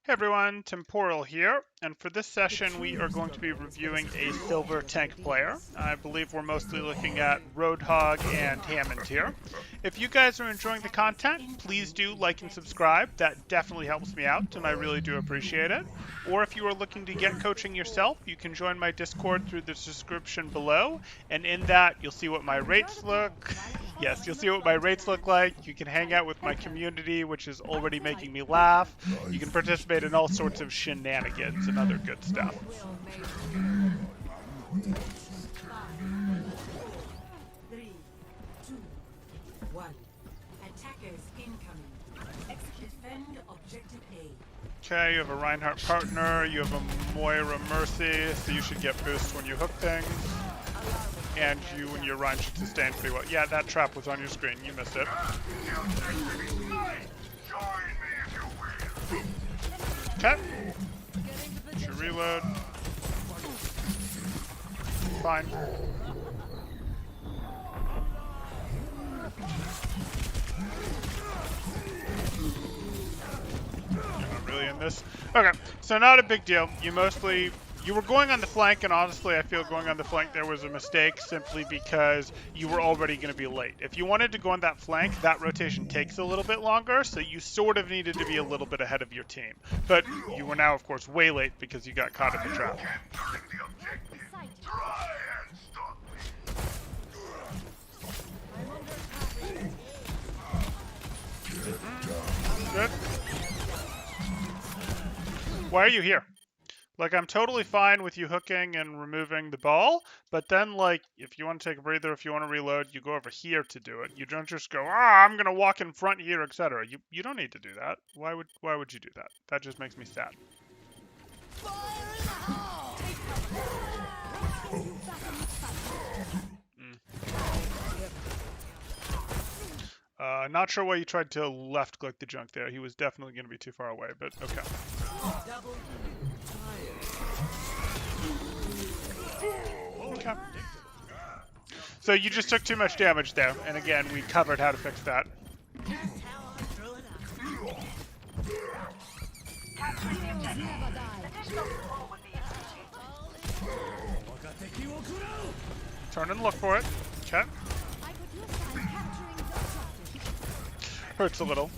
Hey everyone, Temporal here, and for this session we are going to be reviewing a silver tank player. I believe we're mostly looking at Roadhog and Hammond here. If you guys are enjoying the content, please do like and subscribe. That definitely helps me out, and I really do appreciate it. Or if you are looking to get coaching yourself, you can join my Discord through the description below, and in that you'll see what my rates look. Yes, you'll see what my rates look like. You can hang out with my community, which is already making me laugh. You can participate in all sorts of shenanigans and other good stuff. Three, two, one. Attackers incoming. Defend objective A. Okay, you have a Reinhardt partner, you have a Moira Mercy, so you should get boost when you hook things. And you and your Rein should sustain pretty well. Yeah, that trap was on your screen, you missed it. Okay. Should reload. Fine. You're not really in this. Okay, so not a big deal. You were going on the flank, and honestly, I feel going on the flank there was a mistake simply because you were already going to be late. If you wanted to go on that flank, that rotation takes a little bit longer, so you sort of needed to be a little bit ahead of your team. But you were now, of course, way late because you got caught in the trap. Good. Why are you here? Like, I'm totally fine with you hooking and removing the ball, but then, like, if you want to take a breather, if you want to reload, you go over here to do it. You don't just go, I'm gonna walk in front here, etc. You don't need to do that. Why would you do that? That just makes me sad. Not sure why you tried to left click the junk there. He was definitely going to be too far away, but okay. Okay. So you just took too much damage there, and again, we covered how to fix that. Turn and look for it. Okay. Hurts a little.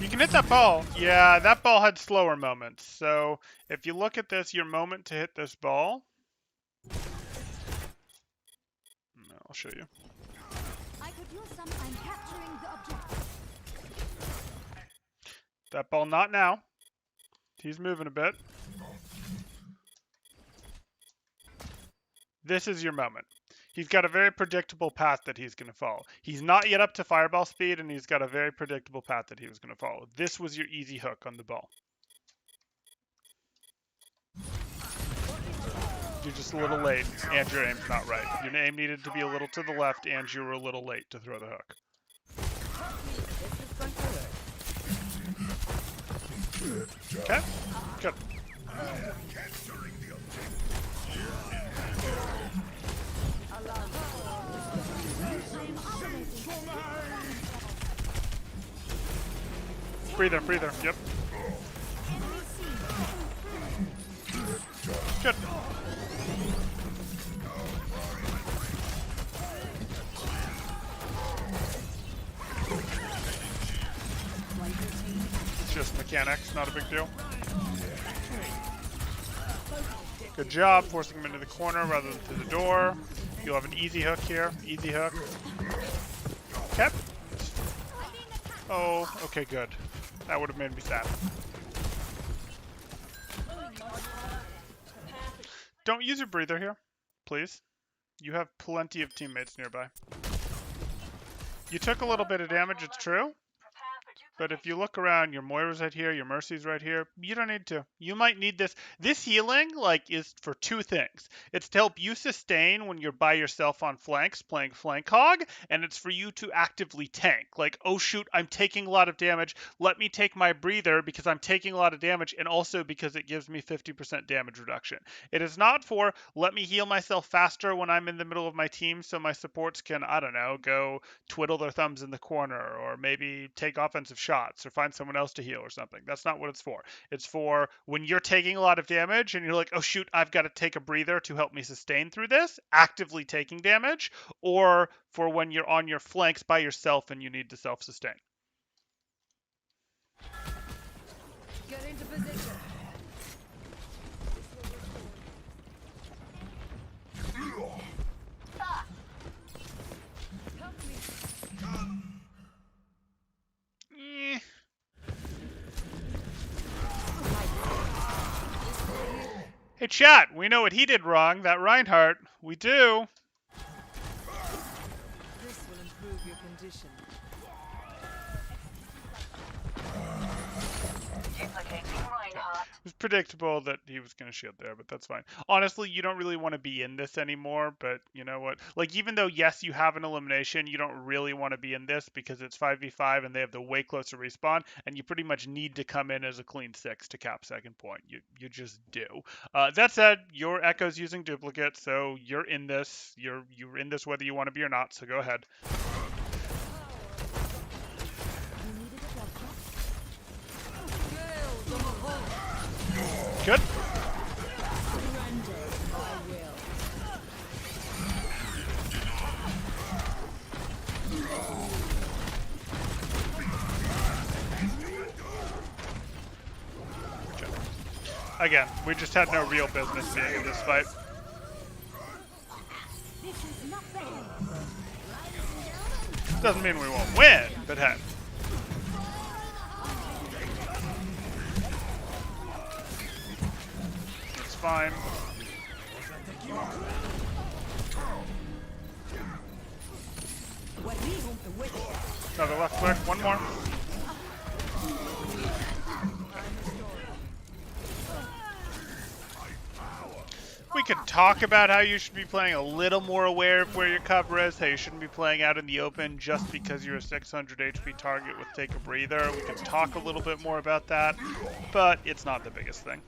You can hit that ball. Yeah, that ball had slower moments. So if you look at this, your moment to hit this ball. I'll show you. That ball, not now. He's moving a bit. This is your moment. He's got a very predictable path that he's going to follow. He's not yet up to fireball speed, and he's got a very predictable path that he was going to follow. This was your easy hook on the ball. You're just a little late, and your aim's not right. Your aim needed to be a little to the left, and you were a little late to throw the hook. Okay, good. Breather, yep. Good. It's just mechanics, not a big deal. Good job, forcing him into the corner rather than through the door. You'll have an easy hook here, easy hook. Okay. Oh, okay, good. That would have made me sad. Don't use your breather here, please. You have plenty of teammates nearby. You took a little bit of damage, it's true. But if you look around, your Moira's right here, your Mercy's right here. You don't need to. You might need this. This healing, is for two things. It's to help you sustain when you're by yourself on flanks playing flank hog, and it's for you to actively tank. Like, oh shoot, I'm taking a lot of damage. Let me take my breather because I'm taking a lot of damage, and also because it gives me 50% damage reduction. It is not for let me heal myself faster when I'm in the middle of my team so my supports can, I don't know, go twiddle their thumbs in the corner or maybe take offensive shots or find someone else to heal or something. That's not what it's for. It's for when you're taking a lot of damage and you're like, oh shoot, I've got to take a breather to help me sustain through this, actively taking damage, or for when you're on your flanks by yourself and you need to self-sustain. Get into position. Eh. Hey chat, we know what he did wrong, that Reinhardt. We do. This will improve your condition. It was predictable that he was going to shield there, but that's fine. Honestly, you don't really want to be in this anymore, but you know what? Like, even though, yes, you have an elimination, you don't really want to be in this because it's 5v5 and they have the way closer respawn, and you pretty much need to come in as a clean 6 to cap second point. You just do. That said, your Echo's using duplicate, so you're in this. You're in this whether you want to be or not, so go ahead. Good. Again, we just had no real business being in this fight. Doesn't mean we won't win, but hey. It's fine. Another left click, one more. We could talk about how you should be playing a little more aware of where your cover is, how you shouldn't be playing out in the open just because you're a 600 HP target with Take a Breather. We can talk a little bit more about that, but it's not the biggest thing.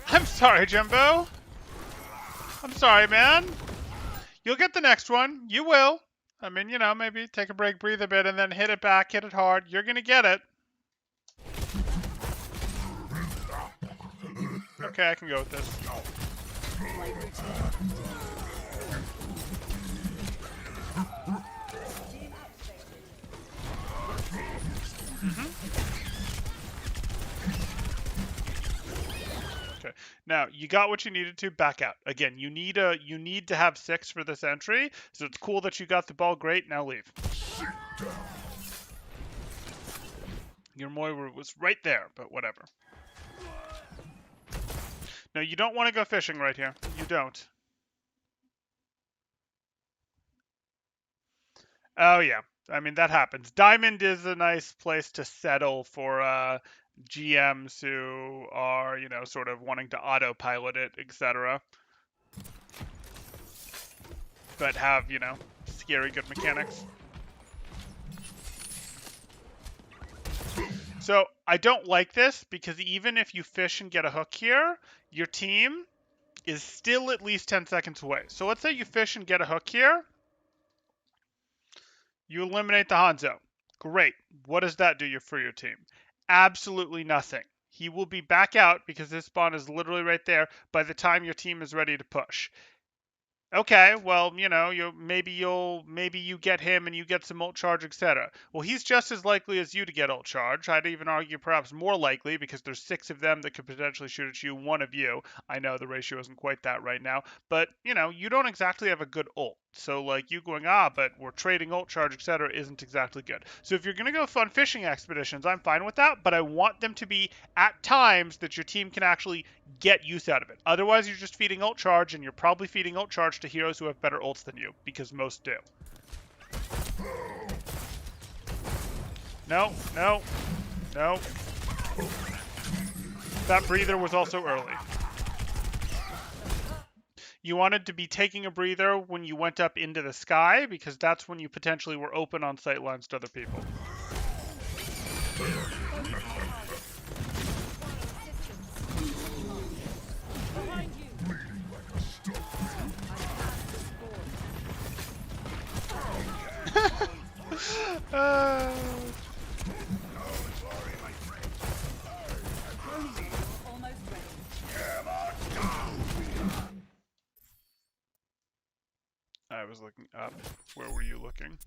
I'm sorry, Jumbo. I'm sorry, man. You'll get the next one. You will. I mean, you know, maybe take a break, breathe a bit, and then hit it back, hit it hard. You're going to get it. Okay, I can go with this. Okay. Now, you got what you needed to, back out. Again, you need to have 6 for this entry, so it's cool that you got the ball, great, now leave. Your Moira was right there, but whatever. No, you don't want to go fishing right here. You don't. Oh, yeah. I mean, that happens. Diamond is a nice place to settle for GMs who are, you know, sort of wanting to autopilot it, etc. But have, you know, scary good mechanics. So I don't like this because even if you fish and get a hook here, your team is still at least 10 seconds away. So let's say you fish and get a hook here. You eliminate the Hanzo. Great. What does that do for your team? Absolutely nothing. He will be back out because his spawn is literally right there by the time your team is ready to push. Okay, well, you know, maybe you get him and you get some ult charge, etc. Well, he's just as likely as you to get ult charge. I'd even argue perhaps more likely because there's 6 of them that could potentially shoot at you, 1 of you. I know the ratio isn't quite that right now, but you know, you don't exactly have a good ult. So like you going, but we're trading ult charge, etc. isn't exactly good. So if you're going to go fun fishing expeditions, I'm fine with that, but I want them to be at times that your team can actually get use out of it. Otherwise, you're just feeding ult charge, and you're probably feeding ult charge to heroes who have better ults than you, because most do. No, no, no. That breather was also early. You wanted to be taking a breather when you went up into the sky, because that's when you potentially were open on sight lines to other people. uh, Almost ready. I was looking up. Where were you looking?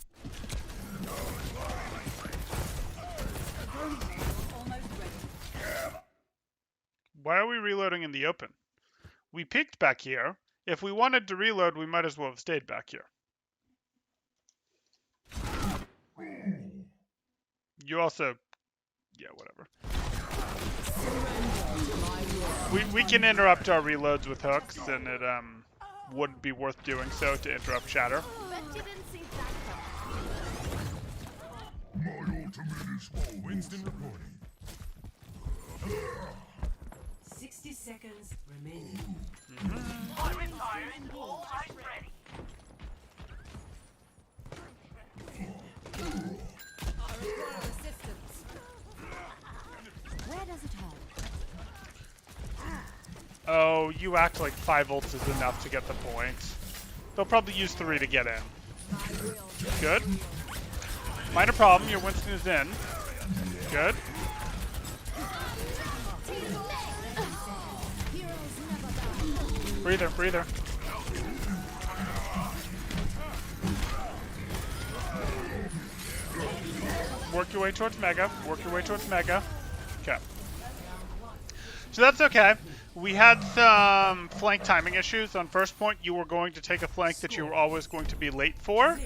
Almost ready. Why are we reloading in the open? We peeked back here. If we wanted to reload, we might as well have stayed back here. You also... Yeah, whatever. We can interrupt our reloads with hooks, and it wouldn't be worth doing so to interrupt chatter. Bet you didn't see that coming. My ultimate is full. Winston reporting. 60 seconds remaining. I require assistance. Where does it hurt? Oh, you act like 5 ults is enough to get the points. They'll probably use 3 to get in. Good. Minor problem, your Winston is in. Good. Breather, breather. Work your way towards Mega. Work your way towards Mega. Okay. So that's okay. We had some flank timing issues. On first point, you were going to take a flank that you were always going to be late for,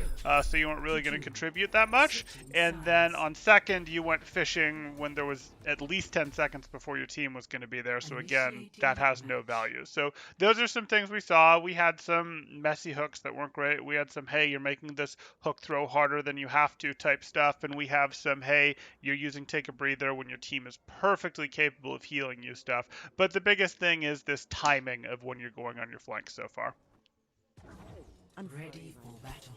so you weren't really going to contribute that much. And then on second, you went fishing when there was at least 10 seconds before your team was going to be there. So again, that has no value. So those are some things we saw. We had some messy hooks that weren't great. We had some, hey, you're making this hook throw harder than you have to type stuff. And we have some, hey, you're using take a breather when your team is perfectly capable of healing you stuff. But the biggest thing is this timing of when you're going on your flank so far. I'm ready for battle.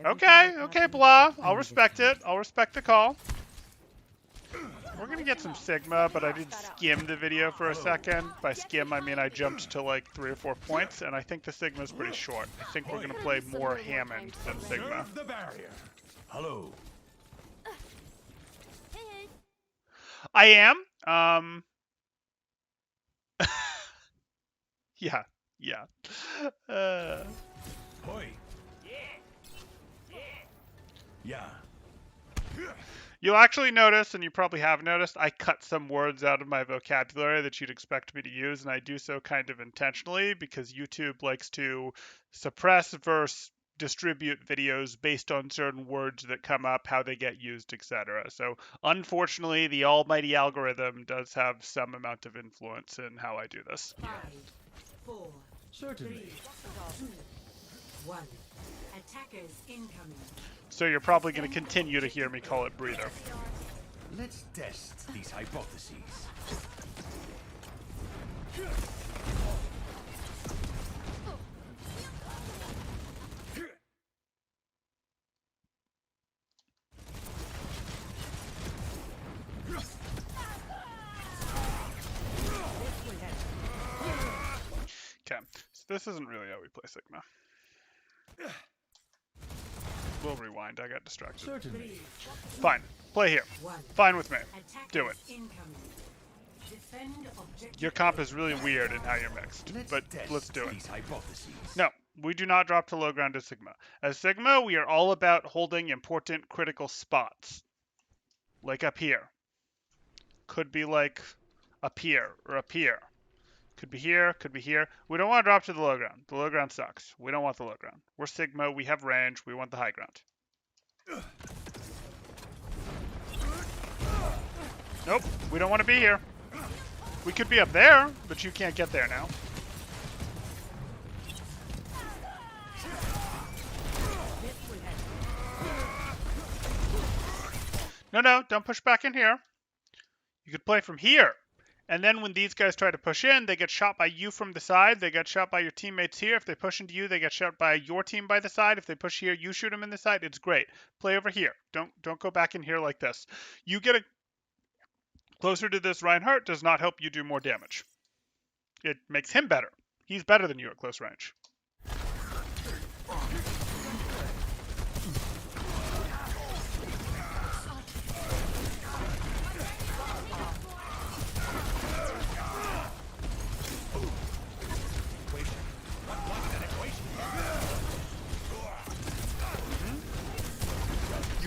Okay, blah. I'll respect it. I'll respect the call. We're gonna get some Sigma, but I did skim the video for a second. By skim, I mean I jumped to like 3 or 4 points, and I think the Sigma's pretty short. I think we're gonna play more Hammond than Sigma. The barrier. Hello. Hey, I am. Yeah. Hoi. Yeah. You'll actually notice, and you probably have noticed, I cut some words out of my vocabulary that you'd expect me to use, and I do so kind of intentionally because YouTube likes to suppress versus distribute videos based on certain words that come up, how they get used, etc. So unfortunately, the almighty algorithm does have some amount of influence in how I do this. 5, 4, Certainly. 3, 2, 1. Attackers incoming. So you're probably going to continue to hear me call it breather. Let's test these hypotheses. Okay, so this isn't really how we play Sigma. We'll rewind, I got distracted. Certainly. Fine, play here. 1. Fine with me. Attackers Do it. incoming. Defend objective. Your comp is really weird in how you're mixed, but test let's do it. these hypotheses. No, we do not drop to low ground as Sigma. As Sigma, we are all about holding important critical spots. Like up here. Could be like up here or up here. Could be here, could be here. We don't want to drop to the low ground. The low ground sucks. We don't want the low ground. We're Sigma, we have range, we want the high ground. Nope, we don't want to be here. We could be up there, but you can't get there now. No, don't push back in here. You could play from here. And then when these guys try to push in, they get shot by you from the side. They get shot by your teammates here. If they push into you, they get shot by your team by the side. If they push here, you shoot them in the side. It's great. Play over here. Don't go back in here like this. You get closer to this Reinhardt does not help you do more damage. It makes him better. He's better than you at close range.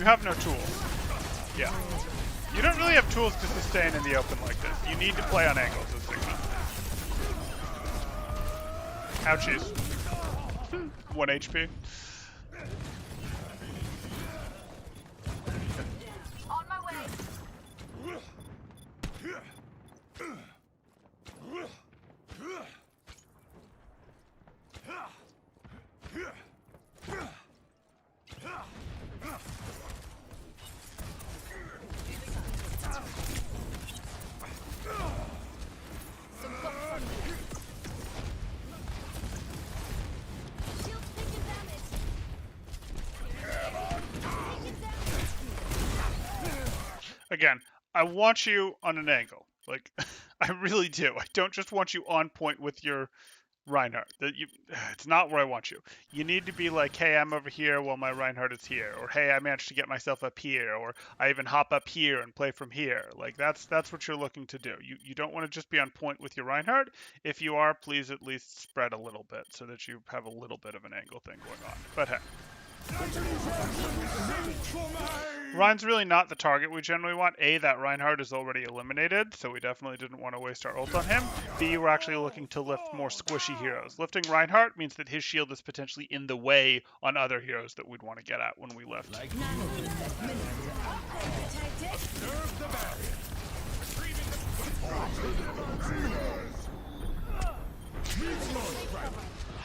You have no tools. Yeah. You don't really have tools to sustain in the open like this. You need to play on angles as Sigma. Ouchies. 1 HP. On my way. Shield's taking damage. Taking damage. Again, I want you on an angle. Like, I really do. I don't just want you on point with your Reinhardt. It's not where I want you. You need to be like, hey, I'm over here while my Reinhardt is here, or hey, I managed to get myself up here, or I even hop up here and play from here. Like that's what you're looking to do. You don't want to just be on point with your Reinhardt. If you are, please at least spread a little bit so that you have a little bit of an angle thing going on. But hey. Rein's really not the target we generally want. A, that Reinhardt is already eliminated, so we definitely didn't want to waste our ult on him. B, we're actually looking to lift more squishy heroes. Lifting Reinhardt means that his shield is potentially in the way on other heroes that we'd want to get at when we lift.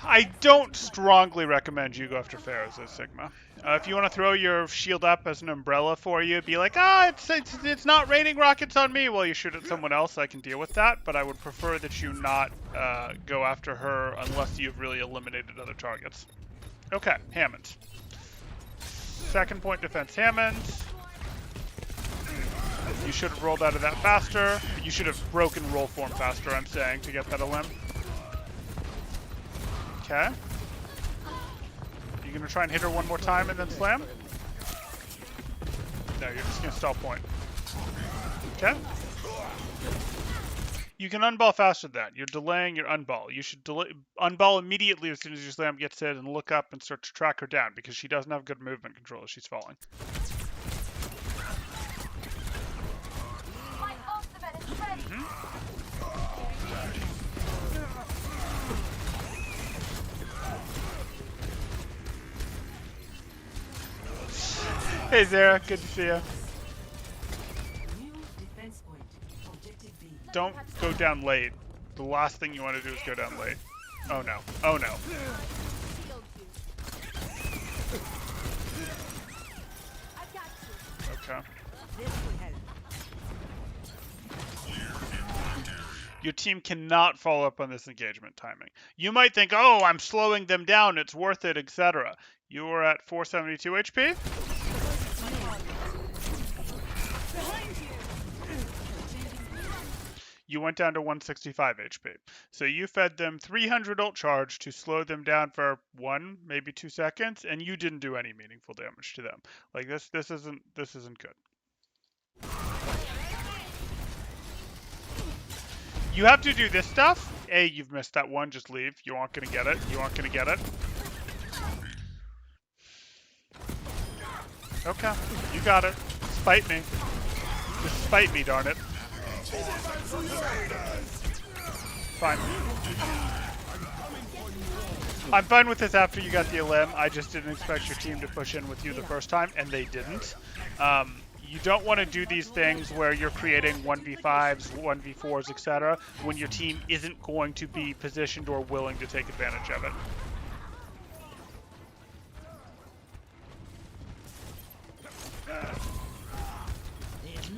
I don't strongly recommend you go after Pharaohs as Sigma. If you want to throw your shield up as an umbrella for you, be like, it's not raining rockets on me while you shoot at someone else. I can deal with that, but I would prefer that you not go after her unless you've really eliminated other targets. Okay, Hammond. Second point defense, Hammond. You should have rolled out of that faster. You should have broken roll form faster, I'm saying, to get that limb. Okay. You gonna try and hit her one more time and then slam? No, you're just gonna stall point. Okay. You can unball faster than that. You're delaying your unball. You should unball immediately as soon as your slam gets hit and look up and start to track her down because she doesn't have good movement control as she's falling. My ultimate is ready. Hey Zara, good to see you. New defense point. Objective B. Don't go down late. The last thing you want to do is go down late. Oh no. Oh no. Shield you. I've got you. Okay. This will help. Your team cannot follow up on this engagement timing. You might think, oh, I'm slowing them down, it's worth it, etc. You were at 472 HP? You went down to 165 HP. So you fed them 300 ult charge to slow them down for 1, maybe 2 seconds, and you didn't do any meaningful damage to them. Like this isn't good. You have to do this stuff. A, you've missed that one, just leave. You aren't gonna get it. You aren't gonna get it. Okay, you got it. Spite me. Just spite me, darn it. Fine. I'm fine with this after you got the limb. I just didn't expect your team to push in with you the first time, and they didn't. You don't want to do these things where you're creating 1v5s, 1v4s, etc. when your team isn't going to be positioned or willing to take advantage of it.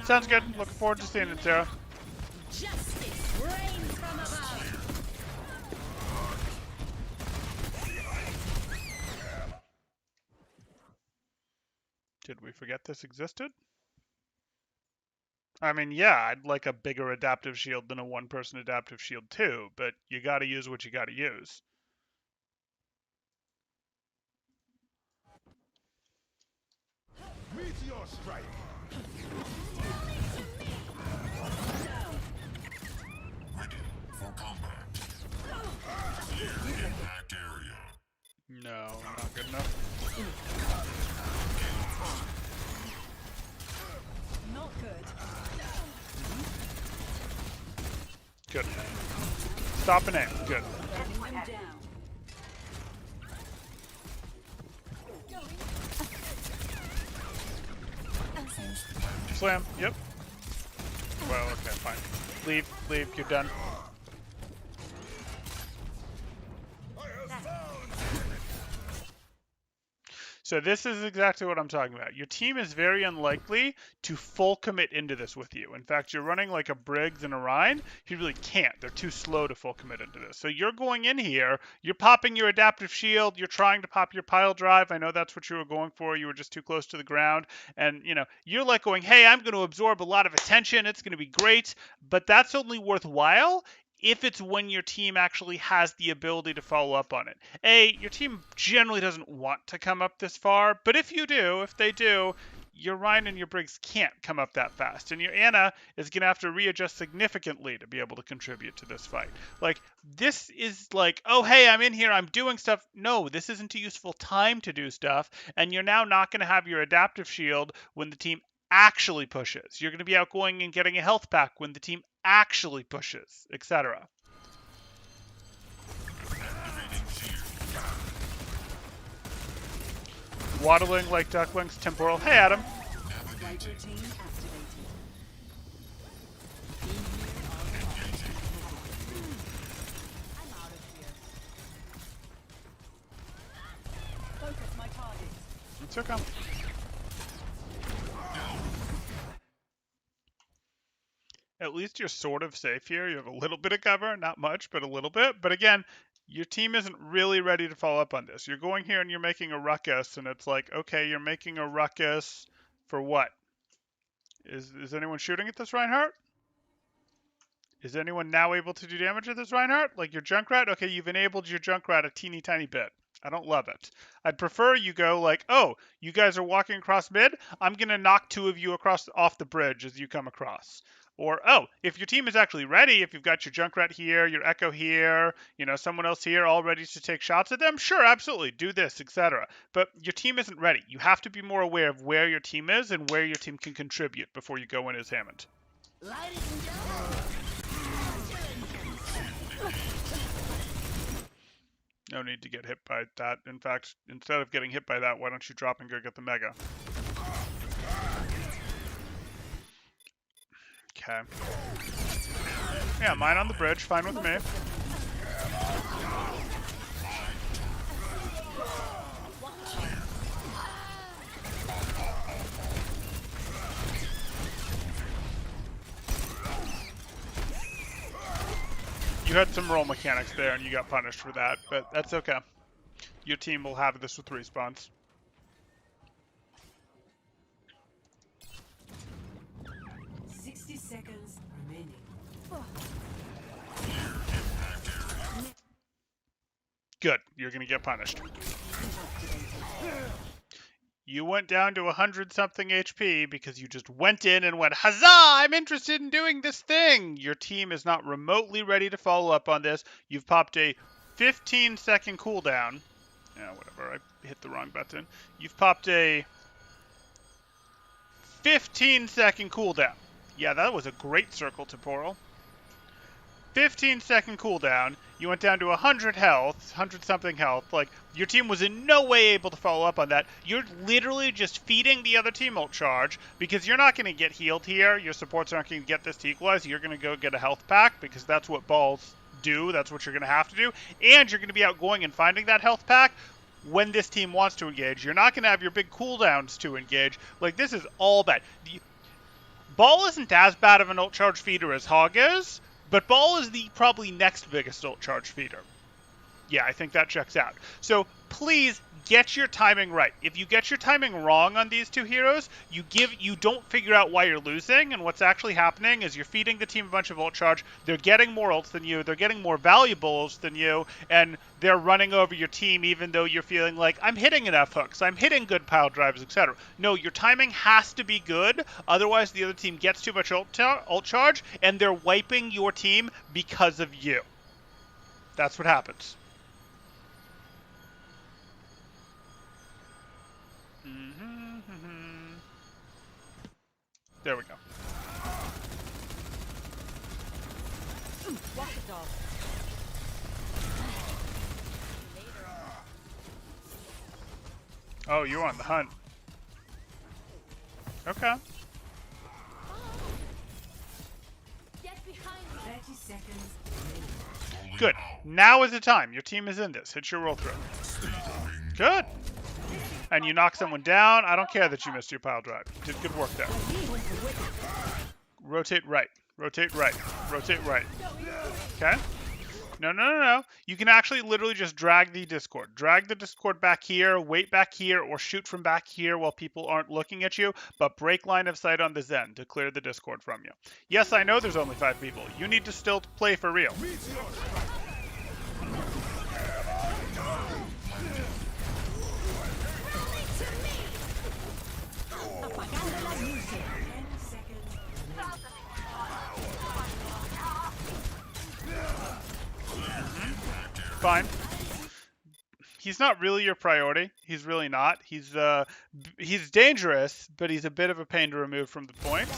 Sounds good. Looking forward to seeing it, Sarah. Justice reigns from above. Did we forget this existed? I mean, yeah, I'd like a bigger adaptive shield than a one-person adaptive shield too, but you gotta use what you gotta use. Meteor strike. Ready for combat. Clear impact area. No, not good enough. conquered. Good. Stop and aim. Good. Bring them down. Slam. Yep. Well, okay, fine. Leave. Leave. You're done. So this is exactly what I'm talking about. Your team is very unlikely to full commit into this with you. In fact, you're running like a Briggs and a Rhine. You really can't. They're too slow to full commit into this. So you're going in here, you're popping your adaptive shield, you're trying to pop your pile drive. I know that's what you were going for. You were just too close to the ground. And, you know, you're like going, hey, I'm going to absorb a lot of attention. It's going to be great. But that's only worthwhile if it's when your team actually has the ability to follow up on it. Your team generally doesn't want to come up this far, but if they do, your Rhine and your Briggs can't come up that fast, and your Anna is going to have to readjust significantly to be able to contribute to this fight. Like, this is like, oh, hey, I'm in here, I'm doing stuff. No, this isn't a useful time to do stuff, and you're now not going to have your adaptive shield when the team actually pushes. You're going to be out going and getting a health pack when the team actually pushes, etc. Waddling like ducklings, temporal. Hey, Adam. Light routine activated. I'm out of here. Focus my target. It's okay. At least you're sort of safe here. You have a little bit of cover, not much, but a little bit. But again, your team isn't really ready to follow up on this. You're going here and you're making a ruckus, and it's like, okay, you're making a ruckus for what? Is anyone shooting at this Reinhardt? Is anyone now able to do damage at this Reinhardt? Like your Junkrat? Okay, you've enabled your Junkrat a teeny tiny bit. I don't love it. I'd prefer you go like, oh, you guys are walking across mid? I'm going to knock two of you off the bridge as you come across. Or, oh, if your team is actually ready, if you've got your Junkrat here, your Echo here, you know, someone else here all ready to take shots at them, sure, absolutely, do this, etc. But your team isn't ready. You have to be more aware of where your team is and where your team can contribute before you go in as Hammond. No need to get hit by that. In fact, instead of getting hit by that, why don't you drop and go get the Mega? Okay. Yeah, mine on the bridge. Fine with me. You had some roll mechanics there and you got punished for that, but that's okay. Your team will have this with respawns. Seconds remaining. Good. You're going to get punished. You went down to 100-something HP because you just went in and went, huzzah, I'm interested in doing this thing. Your team is not remotely ready to follow up on this. You've popped a 15-second cooldown. Yeah, whatever. I hit the wrong button. You've popped a 15-second cooldown. Yeah, that was a great circle, Temporal. 15-second cooldown. You went down to 100 health, 100-something health. Like, your team was in no way able to follow up on that. You're literally just feeding the other team ult charge because you're not going to get healed here. Your supports aren't going to get this to equalize. You're going to go get a health pack because that's what balls do. That's what you're going to have to do. And you're going to be out going and finding that health pack when this team wants to engage. You're not going to have your big cooldowns to engage. Like, this is all bad. Ball isn't as bad of an ult charge feeder as Hog is, but Ball is the probably next biggest ult charge feeder. Yeah, I think that checks out. So please get your timing right. If you get your timing wrong on these two heroes, you don't figure out why you're losing, and what's actually happening is you're feeding the team a bunch of ult charge, they're getting more ults than you, they're getting more valuable ults than you, and they're running over your team even though you're feeling like, I'm hitting enough hooks, I'm hitting good pile drives, etc. No, your timing has to be good, otherwise the other team gets too much ult charge, and they're wiping your team because of you. That's what happens. There we go. Walk the dog. Oh, you're on the hunt. Okay. Get behind me. 30 seconds. Good. Now is the time. Your team is in this. Hit your roll through. Good. And you knock someone down. I don't care that you missed your pile drive. You did good work there. Rotate right. Rotate right. Rotate right. Okay? No, no, no, no. You can actually literally just drag the Discord. Drag the Discord back here, wait back here, or shoot from back here while people aren't looking at you, but break line of sight on the Zen to clear the Discord from you. Yes, I know there's only 5 people. You need to still play for real. Apagando las luces. 10 seconds. Fine. He's not really your priority. He's really not. He's dangerous, but he's a bit of a pain to remove from the point.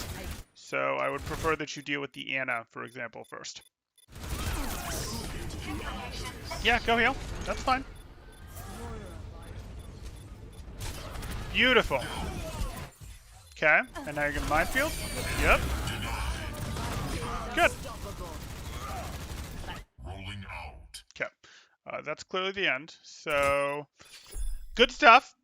So I would prefer that you deal with the Anna, for example, first. Yeah, go heal. That's fine. Beautiful. Okay, and now you're gonna minefield. Yep. Good. Rolling out. Okay. That's clearly the end. So, good stuff.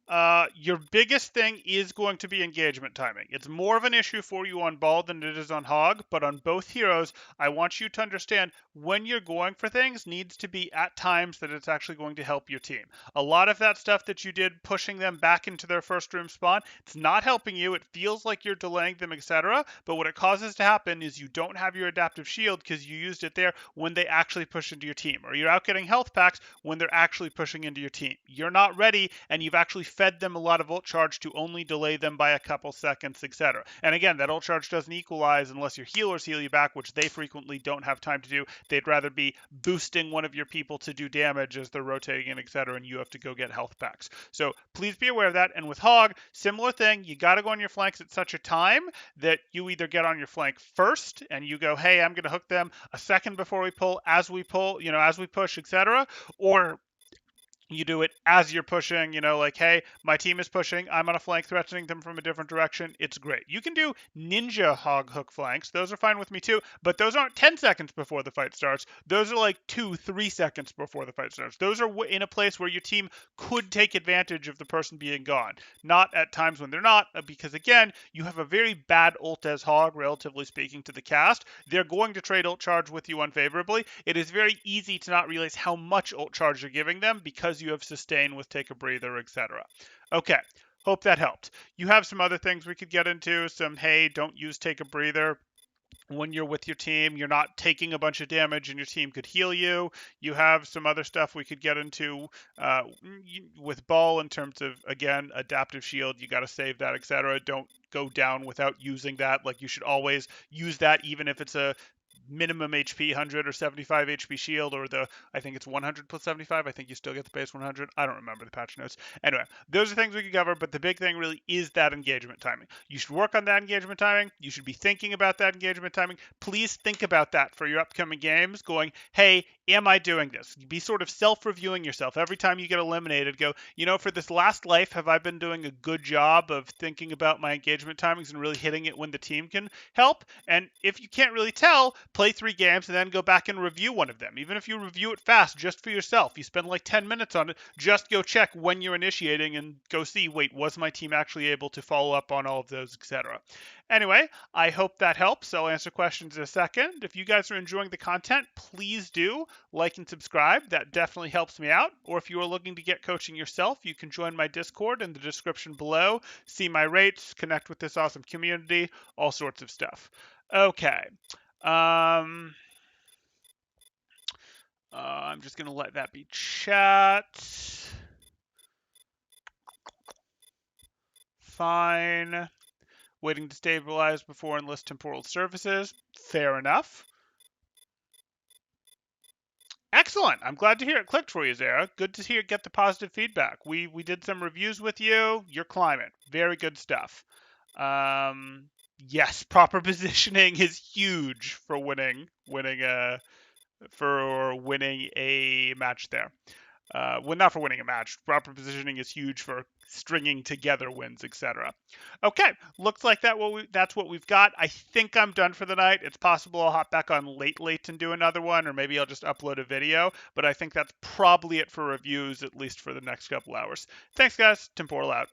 Your biggest thing is going to be engagement timing. It's more of an issue for you on Ball than it is on Hog, but on both heroes, I want you to understand when you're going for things needs to be at times that it's actually going to help your team. A lot of that stuff that you did pushing them back into their first room spawn, it's not helping you. It feels like you're delaying them, etc. But what it causes to happen is you don't have your adaptive shield because you used it there when they actually push into your team, or you're out getting health packs when they're actually pushing into your team. You're not ready, and you've actually fed them a lot of ult charge to only delay them by a couple seconds, etc. And again, that ult charge doesn't equalize unless your healers heal you back, which they frequently don't have time to do. They'd rather be boosting one of your people to do damage as they're rotating in, etc., and you have to go get health packs. So please be aware of that. And with Hog, similar thing, you got to go on your flanks at such a time that you either get on your flank first and you go, hey, I'm going to hook them a second before we pull, as we push, etc., or you do it as you're pushing, like, hey, my team is pushing. I'm on a flank threatening them from a different direction. It's great. You can do ninja hog hook flanks. Those are fine with me too, but those aren't 10 seconds before the fight starts. Those are like 2-3 seconds before the fight starts. Those are in a place where your team could take advantage of the person being gone. Not at times when they're not, because again, you have a very bad ult as hog, relatively speaking, to the cast. They're going to trade ult charge with you unfavorably. It is very easy to not realize how much ult charge you're giving them because you have sustain with take a breather, etc. Okay, hope that helped. You have some other things we could get into. Some, hey, don't use take a breather when you're with your team. You're not taking a bunch of damage and your team could heal you. You have some other stuff we could get into with Ball in terms of, again, adaptive shield. You got to save that, etc. Don't go down without using that. Like, you should always use that, even if it's a minimum HP 100 or 75 HP shield, or I think it's 100 plus 75. I think you still get the base 100. I don't remember the patch notes. Anyway, those are things we could cover, but the big thing really is that engagement timing. You should work on that engagement timing. You should be thinking about that engagement timing. Please think about that for your upcoming games, going, hey, am I doing this? Be sort of self-reviewing yourself. Every time you get eliminated, go, for this last life, have I been doing a good job of thinking about my engagement timings and really hitting it when the team can help? And if you can't really tell, play 3 games and then go back and review one of them. Even if you review it fast, just for yourself, you spend like 10 minutes on it, just go check when you're initiating and go see, wait, was my team actually able to follow up on all of those, etc. Anyway, I hope that helps. I'll answer questions in a second. If you guys are enjoying the content, please do like and subscribe. That definitely helps me out. Or if you are looking to get coaching yourself, you can join my Discord in the description below, see my rates, connect with this awesome community, all sorts of stuff. Okay. I'm just going to let that be chat. Fine. Waiting to stabilize before enlist temporal services. Fair enough. Excellent. I'm glad to hear it clicked for you, Zara. Good to get the positive feedback. We did some reviews with you. You're climbing. Very good stuff. yes, proper positioning is huge for winning a match there. Well, not for winning a match. Proper positioning is huge for stringing together wins, etc. Okay, looks like that's what we've got. I think I'm done for the night. It's possible I'll hop back on late and do another one, or maybe I'll just upload a video. But I think that's probably it for reviews, at least for the next couple hours. Thanks, guys. Temporal out.